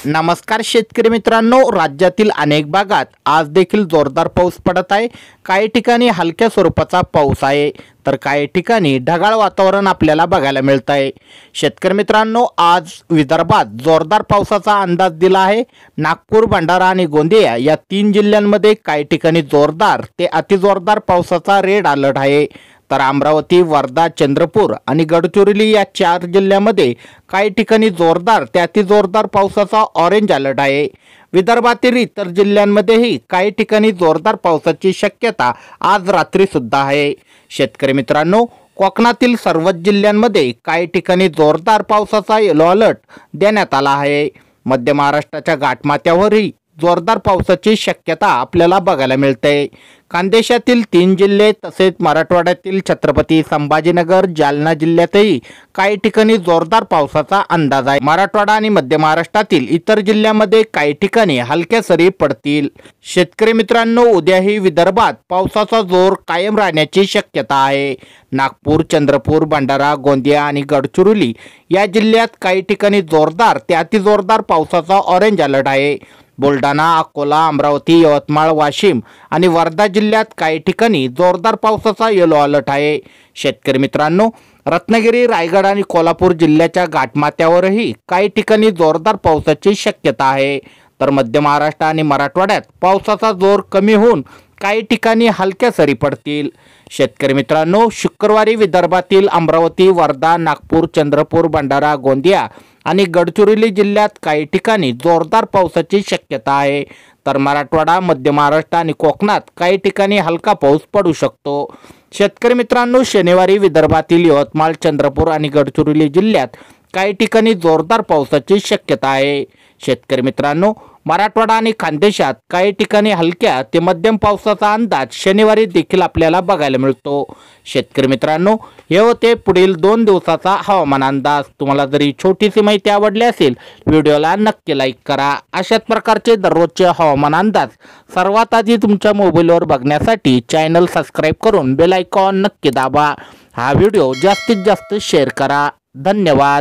नमस्कार शेतकरी मित्रांनो, राज्यातील अनेक भागात आज देखील जोरदार पाऊस पडत आहे। काही ठिकाणी हलक्या स्वरूपाचा पाऊस आहे तर काही ठिकाणी ढगाळ वातावरण आपल्याला बघायला मिळत आहे। शेतकरी मित्रांनो, आज विदर्भात जोरदार पावसाचा अंदाज दिला आहे। नागपूर, भंडारा आणि गोंदिया या 3 जिल्ह्यांमध्ये काही ठिकाणी जोरदार ते अतिजोरदार पावसाचा रेड अलर्ट आहे। तर अमरावती, वर्धा, चंद्रपूर आणि गडचिरोली या 4 जिल्ह्यांमध्ये काही ठिकाणी जोरदार ते अतिजोरदार पावसाचा ऑरेंज अलर्ट आहे। विदर्भातील इतर जिल्ह्यांमध्येही काही ठिकाणी जोरदार पावसाची शक्यता आज रात्री सुद्धा आहे। शेतकरी मित्रांनो, कोकणातील सर्वच जिल्ह्यांमध्ये काही ठिकाणी जोरदार पावसाचा येलो अलर्ट देण्यात आला आहे। मध्य महाराष्ट्राच्या घाटमाथ्यावरही जोरदार पावसाची शक्यता आपल्याला बघायला मिळते। खानदेशातील 3 जिल्हे तसेच मराठवाड्यातील छत्रपती संभाजीनगर, जालना जिल्ह्यातही काही ठिकाणी जोरदार पावसाचा अंदाज आहे। मराठवाडा आणि मध्य महाराष्ट्रातील इतर जिल्ह्यांमध्ये काही ठिकाणी हलक्या सरी पडतील। शेतकरी मित्रांनो, उद्याही विदर्भात पावसाचा जोर कायम राहण्याची शक्यता आहे। नागपूर, चंद्रपूर, भंडारा, गोंदिया आणि गडचिरोली या जिल्ह्यात काही ठिकाणी जोरदार ते अतिजोरदार पावसाचा ऑरेंज अलर्ट आहे। बुलढाणा, अकोला, अमरावती, यवतमाळ, वाशिम आणि वर्धा जिल्ह्यात काही ठिकाणी जोरदार पावसाचा येलो अलर्ट आहे। शेतकरी मित्रांनो, रत्नागिरी, रायगड आणि कोल्हापूर जिल्ह्याच्या घाटमाथ्यावरही काही ठिकाणी जोरदार पावसाची शक्यता आहे। तर मध्य महाराष्ट्र आणि मराठवाड्यात पावसाचा जोर कमी होऊन काही ठिकाणी हलक्या सरी पडतील। शेतकरी मित्रांनो, शुक्रवारी विदर्भातील अमरावती, वर्धा, नागपूर, चंद्रपूर, भंडारा, गोंदिया आणि गडचिरोली जिल्ह्यात काही ठिकाणी जोरदार पावसाची शक्यता आहे। तर मराठवाडा, मध्य महाराष्ट्र आणि कोकणात काही ठिकाणी हलका पाऊस पडू शकतो। शेतकरी मित्रांनो, शनिवारी विदर्भातील यवतमाळ, चंद्रपूर आणि गडचिरोली जिल्ह्यात काही ठिकाणी जोरदार पावसाची शक्यता आहे। शेतकरी मित्रांनो, मराठवाडा आणि खानदेशात काही ठिकाणी हलक्या ते मध्यम पावसाचा अंदाज शनिवारी देखील आपल्याला बघायला मिळतो। शेतकरी मित्रांनो, हे होते पुढील 2 दिवसाचा हवामान अंदाज। तुम्हाला जरी छोटीशी माहिती आवडली असेल, व्हिडिओला नक्की लाईक करा। अशाच प्रकारचे दररोजचे हवामान अंदाज सर्वात आधी तुमच्या मोबाईलवर बघण्यासाठी चॅनल सबस्क्राईब करून बेल आयकॉन नक्की दाबा। हा व्हिडिओ जास्तीत जास्त शेअर करा। धन्यवाद।